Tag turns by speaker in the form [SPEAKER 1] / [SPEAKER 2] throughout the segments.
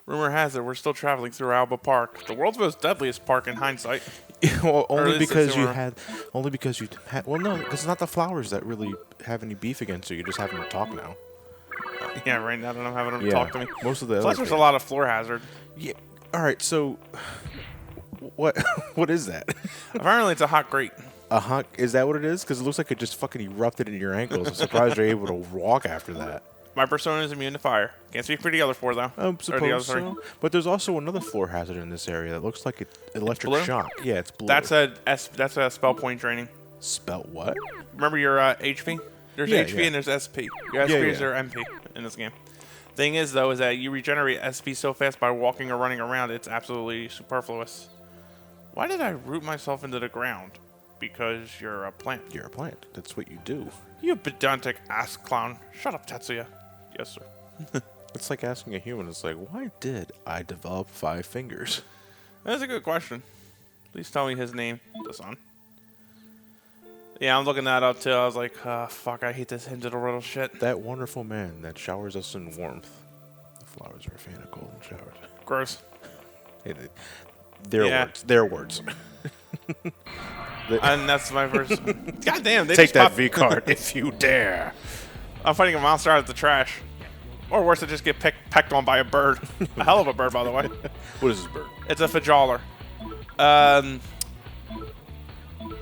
[SPEAKER 1] Rumor has it we're still traveling through Aoba Park, the world's most deadliest park in hindsight.
[SPEAKER 2] Well,
[SPEAKER 1] Or at
[SPEAKER 2] only
[SPEAKER 1] least
[SPEAKER 2] because
[SPEAKER 1] it's
[SPEAKER 2] you
[SPEAKER 1] rumor.
[SPEAKER 2] had, only because you had. Well, no, because it's not the flowers that really have any beef against you. You're just having to talk now.
[SPEAKER 1] Yeah, right now that I'm having them
[SPEAKER 2] Yeah,
[SPEAKER 1] talk to me.
[SPEAKER 2] most of the
[SPEAKER 1] Plus,
[SPEAKER 2] other
[SPEAKER 1] there's a
[SPEAKER 2] things.
[SPEAKER 1] lot of floor hazard.
[SPEAKER 2] Yeah. All right. So, what? What is that?
[SPEAKER 1] Apparently, it's a hot grate.
[SPEAKER 2] A hunk? Is that what it is? Because it looks like it just fucking erupted in your ankles. I'm surprised you're able to walk after that.
[SPEAKER 1] My persona is immune to fire. Can't speak for the other four, though.
[SPEAKER 2] I
[SPEAKER 1] Or the other
[SPEAKER 2] suppose
[SPEAKER 1] three.
[SPEAKER 2] so. But there's also another floor hazard in this area that looks like it electric
[SPEAKER 1] blue?
[SPEAKER 2] shock. Yeah, it's blue.
[SPEAKER 1] That's a spell point draining.
[SPEAKER 2] Spelt what?
[SPEAKER 1] Remember your HP? There's
[SPEAKER 2] Yeah,
[SPEAKER 1] HP
[SPEAKER 2] yeah.
[SPEAKER 1] and there's SP. Your SP is
[SPEAKER 2] yeah.
[SPEAKER 1] your MP in this game. Thing is, though, is that you regenerate SP so fast by walking or running around, it's absolutely superfluous. Why did I root myself into the ground? Because you're a plant.
[SPEAKER 2] You're a plant. That's what you do.
[SPEAKER 1] You pedantic ass clown. Shut up, Tetsuya. Yes, sir.
[SPEAKER 2] It's like asking a human. It's like, why did I develop 5 fingers?
[SPEAKER 1] That's a good question. Please tell me his name, Dasan. Yeah, I'm looking that up too. I was like, fuck, I hate this hint of the riddle shit.
[SPEAKER 2] That wonderful man that showers us in warmth. The flowers are a fan of cold showers.
[SPEAKER 1] Gross.
[SPEAKER 2] Hey, their
[SPEAKER 1] Yeah.
[SPEAKER 2] words. Their words.
[SPEAKER 1] And that's my first. God damn, they
[SPEAKER 2] Take
[SPEAKER 1] just
[SPEAKER 2] that
[SPEAKER 1] popped-
[SPEAKER 2] V card if you dare.
[SPEAKER 1] I'm fighting a monster out of the trash. Or worse, I just get pecked on by a bird. A hell of a bird, by the way.
[SPEAKER 2] What is this bird?
[SPEAKER 1] It's a fajaller.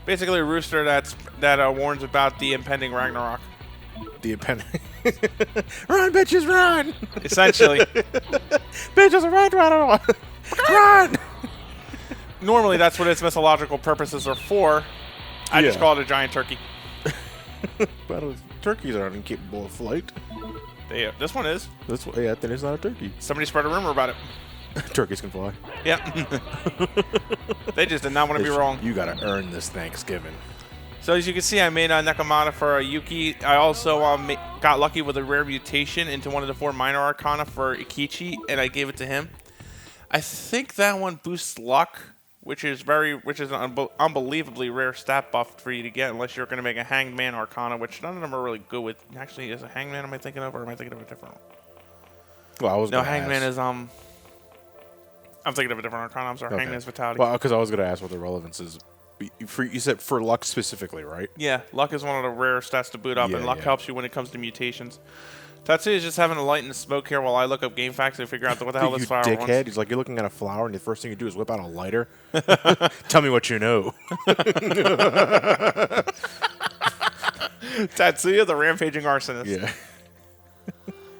[SPEAKER 1] Basically a rooster that warns about the impending Ragnarok.
[SPEAKER 2] The appendix. Run, bitches, run!
[SPEAKER 1] Essentially.
[SPEAKER 2] Bitches, run! Run!
[SPEAKER 1] Normally, that's what its mythological purposes are for. I just
[SPEAKER 2] Yeah.
[SPEAKER 1] call it a giant turkey.
[SPEAKER 2] But turkeys aren't incapable of flight.
[SPEAKER 1] This one is.
[SPEAKER 2] That's why, yeah, then it's not a turkey.
[SPEAKER 1] Somebody spread a rumor about it.
[SPEAKER 2] Turkeys can fly.
[SPEAKER 1] Yep. They just did not want to be wrong.
[SPEAKER 2] You gotta earn this Thanksgiving.
[SPEAKER 1] So as you can see, I made a Nekomata for a Yuki. I also got lucky with a rare mutation into one of the 4 minor arcana for Ikichi, and I gave it to him. I think that one boosts luck, which is an unbelievably rare stat buff for you to get, unless you're going to make a Hanged Man arcana, which none of them are really good with. Actually, is a Hanged Man am I thinking of, or am I thinking of a different one?
[SPEAKER 2] Well, I was
[SPEAKER 1] No,
[SPEAKER 2] gonna
[SPEAKER 1] Hanged Man
[SPEAKER 2] ask.
[SPEAKER 1] is I'm thinking of a different arcana. I'm sorry,
[SPEAKER 2] Okay.
[SPEAKER 1] Hanged Man's Vitality.
[SPEAKER 2] Well, because I was gonna ask what the relevance is. You said for luck specifically, right?
[SPEAKER 1] Yeah, luck is one of the rare stats to boot up,
[SPEAKER 2] Yeah,
[SPEAKER 1] and luck
[SPEAKER 2] yeah.
[SPEAKER 1] helps you when it comes to mutations. Tatsuya is just having a light and smoke here while I look up game facts and figure out what the hell
[SPEAKER 2] You
[SPEAKER 1] this flower
[SPEAKER 2] dickhead.
[SPEAKER 1] wants.
[SPEAKER 2] He's like, you're looking at a flower, and the first thing you do is whip out a lighter. Tell me what you know.
[SPEAKER 1] Tatsuya, the rampaging arsonist.
[SPEAKER 2] Yeah.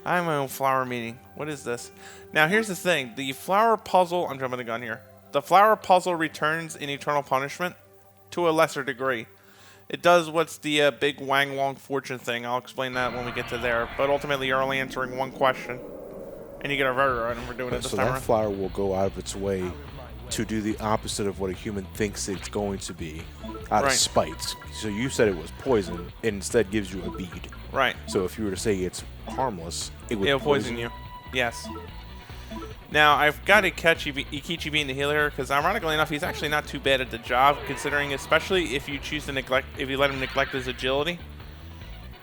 [SPEAKER 1] I have my own flower meeting. What is this? Now, here's the thing. The flower puzzle... I'm jumping the gun here. The flower puzzle returns in Eternal Punishment to a lesser degree. It does what's the big Wang Wong fortune thing. I'll explain that when we get to there. But ultimately, you're only answering one question. And you get a rare item for doing it this
[SPEAKER 2] So
[SPEAKER 1] time
[SPEAKER 2] that
[SPEAKER 1] around.
[SPEAKER 2] flower will go out of its way to do the opposite of what a human thinks it's going to be, out
[SPEAKER 1] Right.
[SPEAKER 2] of spite. So you said it was poison, it instead gives you a bead.
[SPEAKER 1] Right.
[SPEAKER 2] So if you were to say it's harmless, it would
[SPEAKER 1] It'll poison you. Yes. Now, I've got to catch Ikichi being the healer, because ironically enough, he's actually not too bad at the job, considering, especially if you choose to if you let him neglect his agility,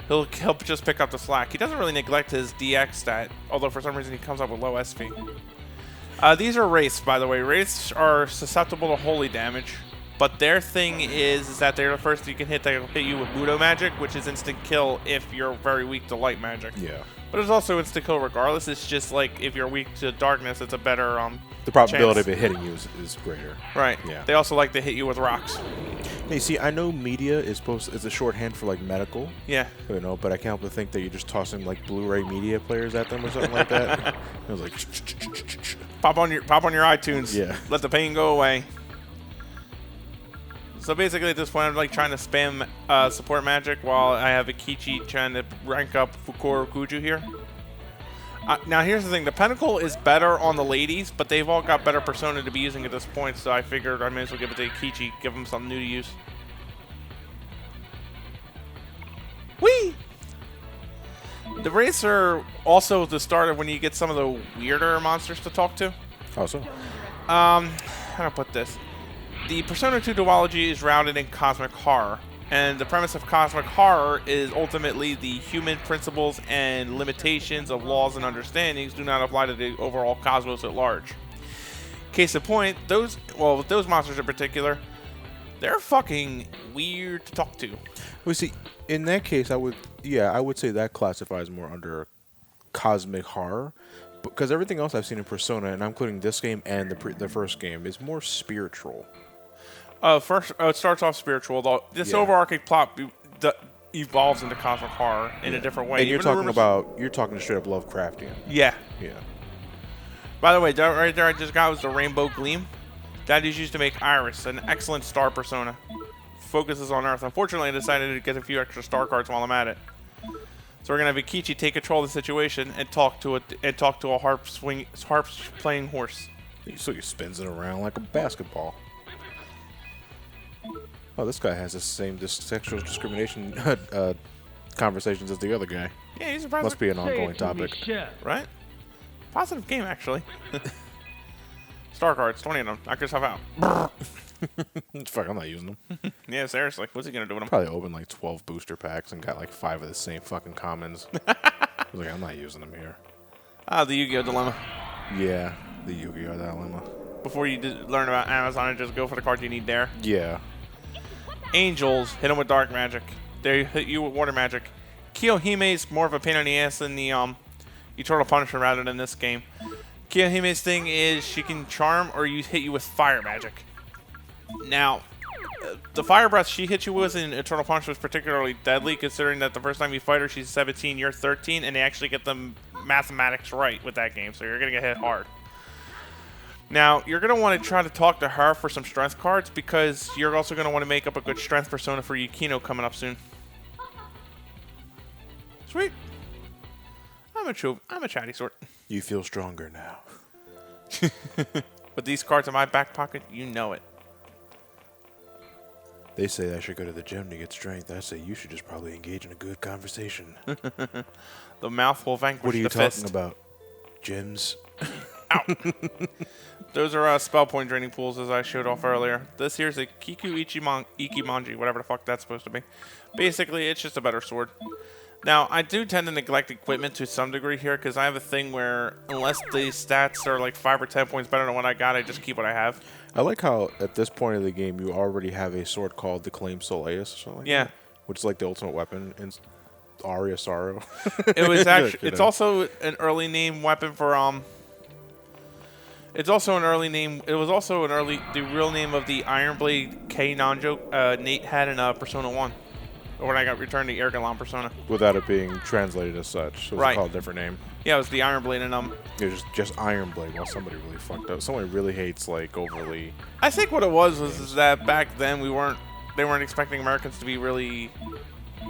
[SPEAKER 1] he'll just pick up the slack. He doesn't really neglect his DX stat, although for some reason he comes up with low SP. These are wraiths, by the way. Wraiths are susceptible to holy damage, but their thing is that they're the first you can hit that will hit you with Budo magic, which is instant kill if you're very weak to light magic.
[SPEAKER 2] Yeah.
[SPEAKER 1] But it's also instant kill regardless. It's just like if you're weak to darkness, it's a better
[SPEAKER 2] The probability
[SPEAKER 1] chance.
[SPEAKER 2] of it hitting you is greater.
[SPEAKER 1] Right.
[SPEAKER 2] Yeah.
[SPEAKER 1] They also like to hit you with rocks.
[SPEAKER 2] Hey, see, I know media is a shorthand for like medical,
[SPEAKER 1] Yeah.
[SPEAKER 2] you know, but I can't help but think that you're just tossing like Blu-ray media players at them or something like that. I was like,
[SPEAKER 1] Pop on your iTunes.
[SPEAKER 2] Yeah.
[SPEAKER 1] Let the pain go away. So basically at this point I'm like trying to spam support magic while I have Ikichi trying to rank up Fukuro Kuju here. Now here's the thing, the Pinnacle is better on the ladies, but they've all got better persona to be using at this point, so I figured I may as well give it to Ikichi, give him something new to use. Whee! The wraiths are also the start of when you get some of the weirder monsters to talk to.
[SPEAKER 2] oh, so
[SPEAKER 1] How do I put this? The Persona 2 duology is rooted in cosmic horror. And the premise of cosmic horror is ultimately the human principles and limitations of laws and understandings do not apply to the overall cosmos at large. Case in point, with those monsters in particular, they're fucking weird to talk to.
[SPEAKER 2] Well, see, in that case, I would say that classifies more under cosmic horror, because everything else I've seen in Persona, and I'm including this game and the first game, is more spiritual.
[SPEAKER 1] First, it starts off spiritual, though this
[SPEAKER 2] Yeah.
[SPEAKER 1] overarching plot evolves into cosmic horror in a different way.
[SPEAKER 2] And you're talking straight up Lovecraftian.
[SPEAKER 1] Yeah.
[SPEAKER 2] Yeah.
[SPEAKER 1] By the way, that right there I just got was the Rainbow Gleam. That is used to make Iris, an excellent star persona. Focuses on Earth. Unfortunately, I decided to get a few extra star cards while I'm at it. So we're gonna have Ikichi take control of the situation and talk to a harp playing horse.
[SPEAKER 2] So he spins it around like a basketball. Oh, this guy has the same sexual discrimination conversations as the other guy.
[SPEAKER 1] Yeah, he's a positive.
[SPEAKER 2] Must be an ongoing topic.
[SPEAKER 1] Right? Positive game, actually. Star cards, 20 of them. Knock yourself out.
[SPEAKER 2] Fuck, I'm not using them.
[SPEAKER 1] Yeah, seriously. What's he gonna do with them?
[SPEAKER 2] Probably opened like 12 booster packs and got like 5 of the same fucking commons. I was like, I'm not using them here.
[SPEAKER 1] Ah, the Yu-Gi-Oh dilemma.
[SPEAKER 2] Yeah, the Yu-Gi-Oh dilemma.
[SPEAKER 1] Before you learn about Amazon and just go for the card you need there.
[SPEAKER 2] Yeah.
[SPEAKER 1] Angels, hit them with dark magic. They hit you with water magic. Kiyohime's more of a pain in the ass than the Eternal Punisher rather than this game. Kiyohime's thing is she can charm or hit you with fire magic. Now, the fire breath she hits you with in Eternal Punisher was particularly deadly, considering that the first time you fight her, she's 17, you're 13, and they actually get the mathematics right with that game, so you're going to get hit hard. Now, you're going to want to try to talk to her for some strength cards, because you're also going to want to make up a good strength persona for Yukino coming up soon. Sweet. I'm a chatty sort.
[SPEAKER 2] You feel stronger now.
[SPEAKER 1] With these cards in my back pocket, you know it.
[SPEAKER 2] They say I should go to the gym to get strength. I say you should just probably engage in a good conversation.
[SPEAKER 1] The mouth will vanquish the
[SPEAKER 2] What are you
[SPEAKER 1] fist.
[SPEAKER 2] talking about? Gyms?
[SPEAKER 1] Ow. Those are spell point draining pools, as I showed off earlier. This here's a Kiku Ikimonji, whatever the fuck that's supposed to be. Basically, it's just a better sword. Now, I do tend to neglect equipment to some degree here, because I have a thing where, unless the stats are like 5 or 10 points better than what I got, I just keep what I have.
[SPEAKER 2] I like how, at this point of the game, you already have a sword called the Claim Soleus or something like that. Which is like the ultimate weapon in Aria Sorrow.
[SPEAKER 1] It was actually, it's also an early name weapon for, it's also an early name, it was also the real name of the Ironblade K Nanjo Nate had in Persona 1. Or when I got returned to Ergalon Persona.
[SPEAKER 2] Without it being translated as such. So it's called a different name.
[SPEAKER 1] Yeah, it was the Ironblade and
[SPEAKER 2] it was just Ironblade. Well, somebody really fucked up. Someone really hates like overly.
[SPEAKER 1] I think what it was that back then they weren't expecting Americans to be really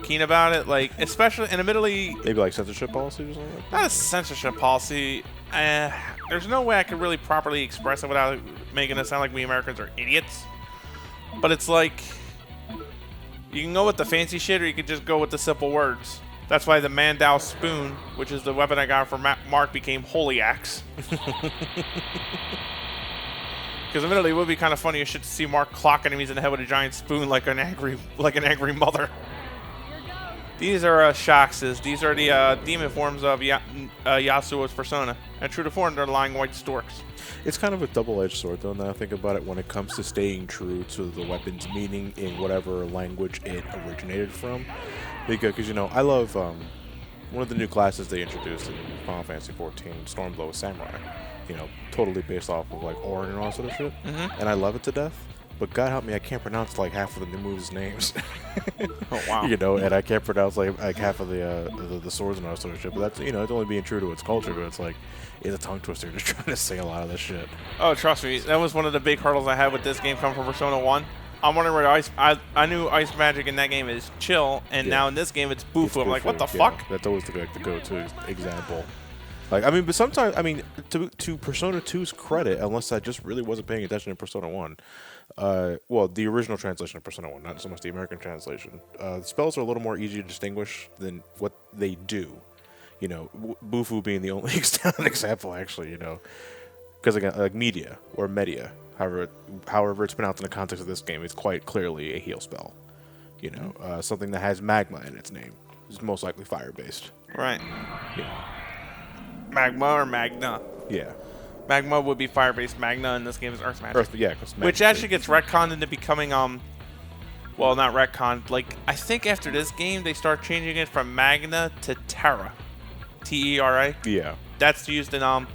[SPEAKER 1] keen about it. Like, especially, and admittedly,
[SPEAKER 2] Maybe like censorship policy or something like that?
[SPEAKER 1] not a censorship policy. There's no way I could really properly express it without making it sound like we Americans are idiots. But it's like, you can go with the fancy shit, or you can just go with the simple words. That's why the Mandao Spoon, which is the weapon I got from Mark, became Holy Axe. Because admittedly, it would be kind of funny as shit to see Mark clock enemies in the head with a giant spoon like an angry mother. These are Shaxes. These are the demon forms of Yasuo's persona. And true to form, they're lying white storks.
[SPEAKER 2] It's kind of a double-edged sword, though, now I think about it, when it comes to staying true to the weapon's meaning in whatever language it originated from. Because, you know, I love one of the new classes they introduced in Final Fantasy XIV, Stormblow Samurai. You know, totally based off of, like, Orin and all that sort of shit. Mm-hmm. And I love it to death. But God help me, I can't pronounce, like, half of the new moves' names.
[SPEAKER 1] Oh, wow.
[SPEAKER 2] You know, and I can't pronounce, like half of the swords and all that sort of shit. But that's, you know, it's only being true to its culture, but it's like, it's a tongue twister just trying to say a lot of this shit.
[SPEAKER 1] Oh, trust me, that was one of the big hurdles I had with this game coming from Persona 1. I'm wondering where I knew ice magic in that game is chill, and now in this game it's Bufu. I'm like, what the fuck?
[SPEAKER 2] That's always the go-to example. Like, I mean, but sometimes, I mean, to Persona 2's credit, unless I just really wasn't paying attention to Persona 1, well, the original translation of Persona 1, not so much the American translation, the spells are a little more easy to distinguish than what they do. You know, Bufu being the only example, actually, you know. Because, again, like Media, or Media, however it's pronounced in the context of this game, it's quite clearly a heal spell. You know, something that has magma in its name is most likely fire-based.
[SPEAKER 1] Right.
[SPEAKER 2] Yeah.
[SPEAKER 1] Magma or Magna?
[SPEAKER 2] Yeah.
[SPEAKER 1] Magma would be fire-based. Magna in this game is Earth magic.
[SPEAKER 2] Yeah, 'cause
[SPEAKER 1] Which actually gets retconned into becoming, well, not retconned. Like, I think after this game, they start changing it from Magna to Terra. T-E-R-A.
[SPEAKER 2] Yeah.
[SPEAKER 1] That's used in,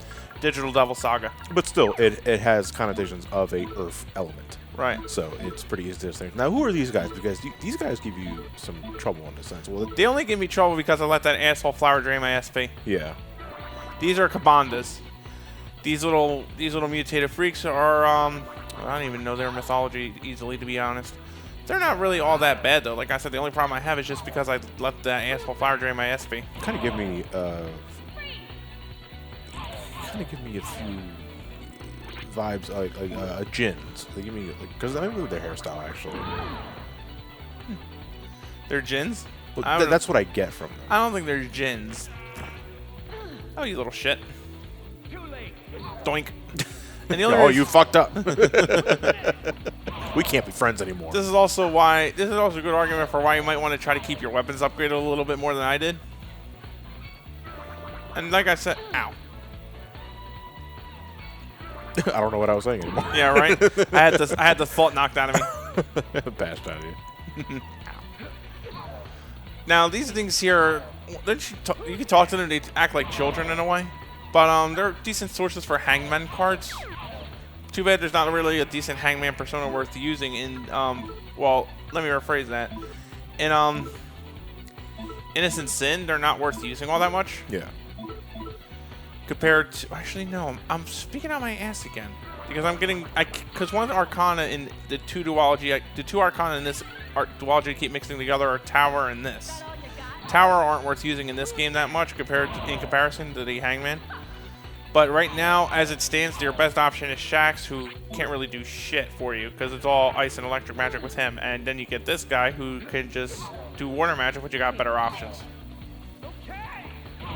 [SPEAKER 1] Digital Devil Saga.
[SPEAKER 2] But still, it has connotations of a Earth element.
[SPEAKER 1] Right.
[SPEAKER 2] So it's pretty easy to distinguish. Now, who are these guys? Because these guys give you some trouble in the sense. Well,
[SPEAKER 1] They only give me trouble because I let that asshole flower drain my SP.
[SPEAKER 2] yeah.
[SPEAKER 1] These are Kabandas. These little mutated freaks are, I don't even know their mythology easily, to be honest. They're not really all that bad, though. Like I said, the only problem I have is just because I let that asshole flower drain my SP.
[SPEAKER 2] Kind of give me a few vibes like Jins. They give me because I remember their hairstyle actually.
[SPEAKER 1] They're Jins?
[SPEAKER 2] Well, that's what I get from them.
[SPEAKER 1] I don't think they're Jins. Oh, you little shit. Doink. And the
[SPEAKER 2] Oh, you fucked up. We can't be friends anymore.
[SPEAKER 1] This is also a good argument for why you might want to try to keep your weapons upgraded a little bit more than I did. And like I said, ow.
[SPEAKER 2] I don't know what I was saying anymore.
[SPEAKER 1] Yeah, right. I had the thought knocked out of me.
[SPEAKER 2] Bashed out of you.
[SPEAKER 1] Now these things here, you can talk to them. They act like children in a way, but they're decent sources for hangman cards. Too bad there's not really a decent hangman persona worth using in. Well, let me rephrase that. In Innocent Sin, they're not worth using all that much.
[SPEAKER 2] Yeah.
[SPEAKER 1] Compared to, actually no, I'm speaking out my ass again because because one arcana in the two arcana in this duology I keep mixing together are Tower and this. Tower aren't worth using in this game that much in comparison to the Hangman. But right now, as it stands, your best option is Shax, who can't really do shit for you because it's all ice and electric magic with him, and then you get this guy who can just do water magic, but you got better options.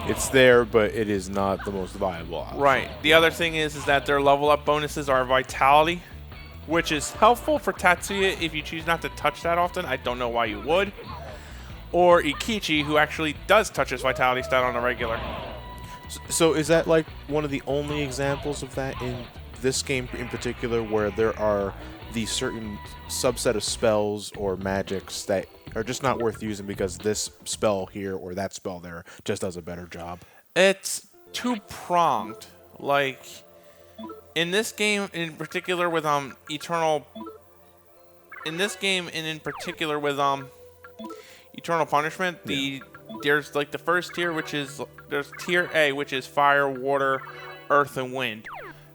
[SPEAKER 2] It's there, but it is not the most viable option.
[SPEAKER 1] Right. The other thing is that their level up bonuses are Vitality, which is helpful for Tatsuya if you choose not to touch that often. I don't know why you would. Or Ikichi, who actually does touch his Vitality stat on a regular.
[SPEAKER 2] So is that like one of the only examples of that in this game in particular, where there are these certain subset of spells or magics that are just not worth using because this spell here or that spell there just does a better job?
[SPEAKER 1] It's two-pronged. Like, in this game in particular with Eternal Punishment, there's like the first tier, there's tier A, which is fire, water, earth, and wind.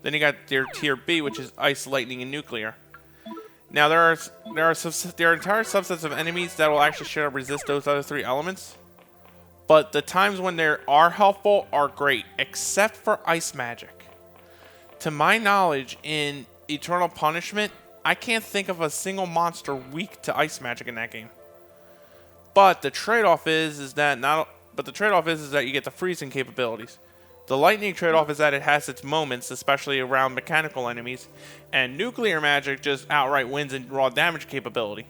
[SPEAKER 1] Then you got their tier B, which is ice, lightning, and nuclear. Now there are entire subsets of enemies that will actually straight up resist those other three elements. But the times when they are helpful are great, except for ice magic. To my knowledge, in Eternal Punishment, I can't think of a single monster weak to ice magic in that game. But the trade-off is that you get the freezing capabilities. The lightning trade-off is that it has its moments, especially around mechanical enemies, and nuclear magic just outright wins in raw damage capability.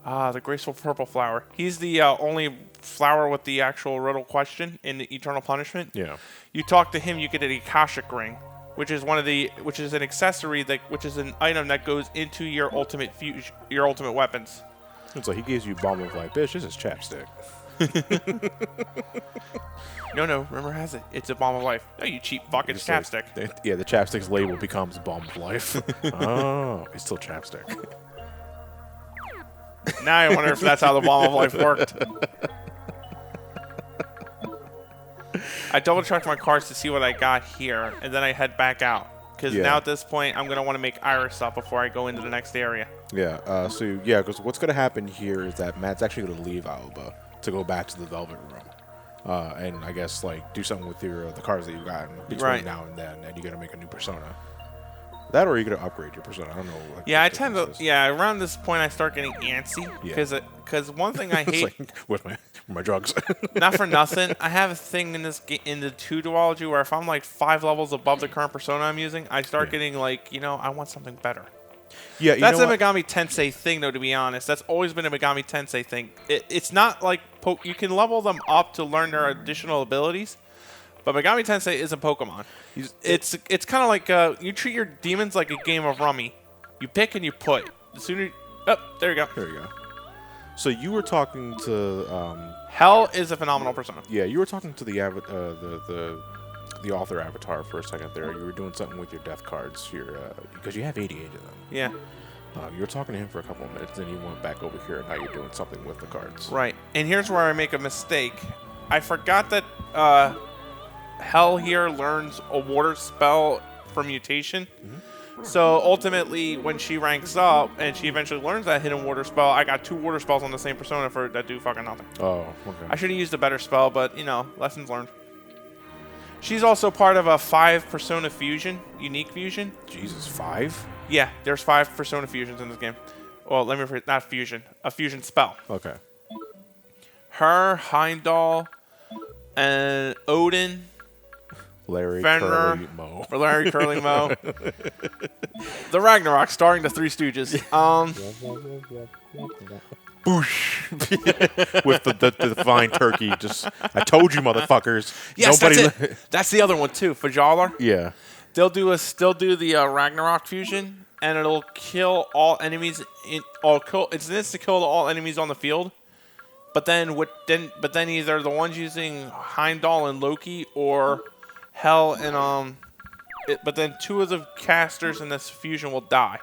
[SPEAKER 1] The graceful purple flower. He's the only flower with the actual riddle question in the Eternal Punishment.
[SPEAKER 2] Yeah.
[SPEAKER 1] You talk to him, you get an Akashic ring, which is an accessory which is an item that goes into your ultimate weapons.
[SPEAKER 2] It's like he gives you Bomb of Life. Bitch, this is chapstick.
[SPEAKER 1] No, rumor has it. It's a Bomb of Life. No, you cheap fuck, it's chapstick.
[SPEAKER 2] Like, the chapstick's label becomes Bomb of Life. Oh, it's still chapstick.
[SPEAKER 1] Now I wonder if that's how the Bomb of Life worked. I double checked my cards to see what I got here, and then I head back out. Because now at this point, I'm going to want to make Iris up before I go into the next area.
[SPEAKER 2] Yeah, because what's going to happen here is that Matt's actually going to leave Aoba to go back to the Velvet Room. And I guess, like, do something with the cards that you've gotten between now and then, and you're going to make a new persona. That or you're going to upgrade your persona. I don't know.
[SPEAKER 1] Yeah, around this point, I start getting antsy. Because one thing I hate...
[SPEAKER 2] like, where's my drugs?
[SPEAKER 1] Not for nothing. I have a thing in the 2 duology where if I'm like 5 levels above the current persona I'm using, I start getting like, I want something better.
[SPEAKER 2] Yeah, you
[SPEAKER 1] That's
[SPEAKER 2] know
[SPEAKER 1] a
[SPEAKER 2] what?
[SPEAKER 1] Megami Tensei thing, though. To be honest, that's always been a Megami Tensei thing. It's not like you can level them up to learn their additional abilities, but Megami Tensei is a Pokemon. It's kind of like you treat your demons like a game of Rummy. You pick and you put. The sooner, there you go.
[SPEAKER 2] There you go. So you were talking to,
[SPEAKER 1] Hell is a phenomenal persona.
[SPEAKER 2] yeah, you were talking to the the author avatar for a second there. You were doing something with your death cards here because you have 88 of them.
[SPEAKER 1] Yeah.
[SPEAKER 2] You were talking to him for a couple of minutes, then you went back over here, and now you're doing something with the cards.
[SPEAKER 1] Right. And here's where I make a mistake. I forgot that Hell here learns a water spell for mutation. So ultimately, when she ranks up and she eventually learns that hidden water spell, I got 2 water spells on the same persona that do fucking nothing.
[SPEAKER 2] Oh, okay.
[SPEAKER 1] I should have used a better spell, but lessons learned. She's also part of a 5 persona fusion, unique fusion.
[SPEAKER 2] Jesus, 5?
[SPEAKER 1] Yeah, there's 5 persona fusions in this game. Well, let me rephrase, not fusion, a fusion spell.
[SPEAKER 2] Okay.
[SPEAKER 1] Her, Heimdall, and Odin,
[SPEAKER 2] Larry,
[SPEAKER 1] Fenrir,
[SPEAKER 2] Curly, Moe.
[SPEAKER 1] or Larry, Curly, Moe. The Ragnarok, starring the Three Stooges.
[SPEAKER 2] Boosh. With the divine turkey. Just, I told you, motherfuckers.
[SPEAKER 1] Yes,
[SPEAKER 2] Nobody
[SPEAKER 1] that's it. That's the other one too, Fajalar.
[SPEAKER 2] Yeah.
[SPEAKER 1] They'll do the Ragnarok fusion, and it'll kill all enemies. It's this to kill all enemies on the field. But then either the ones using Heimdall and Loki or Hell and but then 2 of the casters in this fusion will die.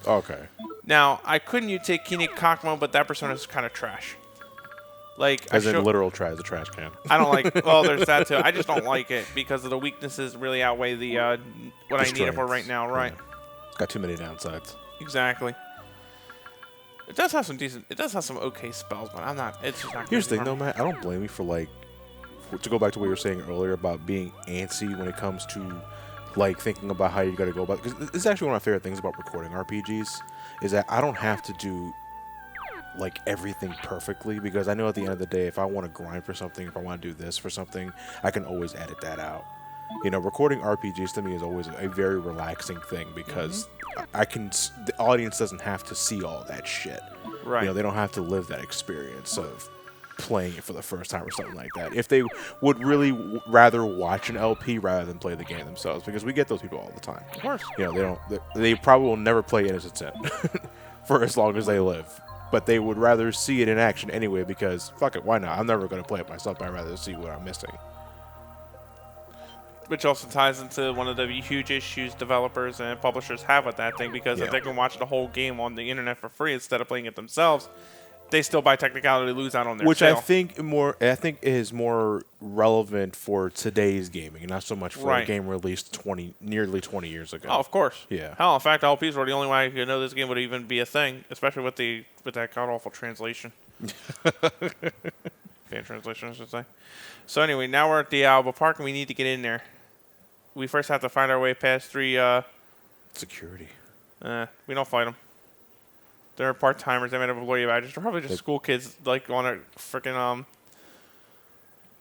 [SPEAKER 2] Okay.
[SPEAKER 1] Now I couldn't mutate Kine Kakmo, but that persona is kind of trash. Like
[SPEAKER 2] As in literal trash, the trash can.
[SPEAKER 1] I don't like. Well, there's that too. I just don't like it because of the weaknesses really outweigh the what I need it for right now. Right.
[SPEAKER 2] Yeah. It's got too many downsides.
[SPEAKER 1] Exactly. It does have some decent. It does have some okay spells, but I'm not. It's just not.
[SPEAKER 2] Here's the thing, though, Matt. I don't blame you for to go back to what you were saying earlier about being antsy when it comes to thinking about how you got to go about. Because this is actually one of my favorite things about recording RPGs is that I don't have to do everything perfectly, because I know at the end of the day, if I want to grind for something, if I want to do this for something, I can always edit that out. Recording RPGs to me is always a very relaxing thing because the audience doesn't have to see all that shit.
[SPEAKER 1] Right.
[SPEAKER 2] They don't have to live that experience of playing it for the first time or something like that. If they would really rather watch an LP rather than play the game themselves, because we get those people all the time.
[SPEAKER 1] Of course.
[SPEAKER 2] They probably will never play Innocent Sin for as long as they live. But they would rather see it in action anyway because, fuck it, why not? I'm never going to play it myself, but I'd rather see what I'm missing.
[SPEAKER 1] Which also ties into one of the huge issues developers and publishers have with that thing, because if they can watch the whole game on the internet for free instead of playing it themselves, they still by technicality lose out on their sale.
[SPEAKER 2] I think is more relevant for today's gaming, and not so much for a game released nearly 20 years ago.
[SPEAKER 1] Oh, of course.
[SPEAKER 2] Yeah.
[SPEAKER 1] Hell, in fact, LPs were the only way I could know this game would even be a thing, especially with that god awful translation. Fan translation, I should say. So anyway, now we're at the Aoba Park, and we need to get in there. We first have to find our way past 3.
[SPEAKER 2] Security.
[SPEAKER 1] We don't fight them. They're part-timers. They might have employee badges. They're probably just school kids, on a freaking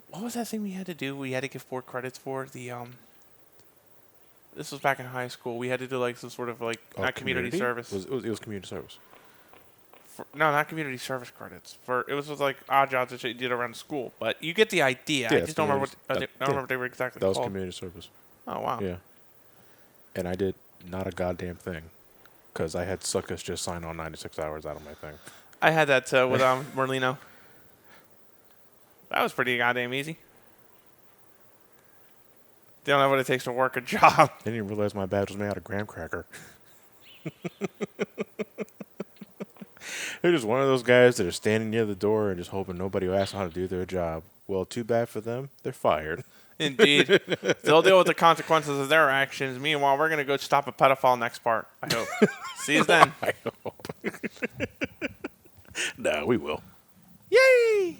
[SPEAKER 1] what was that thing we had to do? We had to give 4 credits for the This was back in high school. We had to do some sort of not community service.
[SPEAKER 2] It was community service.
[SPEAKER 1] No, not community service credits. It was odd jobs that you did around school. But you get the idea.
[SPEAKER 2] Yeah,
[SPEAKER 1] I just don't remember what they were exactly
[SPEAKER 2] called. That was
[SPEAKER 1] called.
[SPEAKER 2] community service.
[SPEAKER 1] Oh wow.
[SPEAKER 2] Yeah. And I did not a goddamn thing. Because I had suckers just sign on 96 hours out of my thing.
[SPEAKER 1] I had that with Merlino. That was pretty goddamn easy. They don't know what it takes to work a job.
[SPEAKER 2] I didn't even realize my badge was made out of graham cracker. They're just one of those guys that are standing near the door and just hoping nobody will ask how to do their job. Well, too bad for them. They're fired.
[SPEAKER 1] Indeed. They'll deal with the consequences of their actions. Meanwhile, we're going to go stop a pedophile next part, I hope. See you then.
[SPEAKER 2] I hope. No, we will.
[SPEAKER 1] Yay!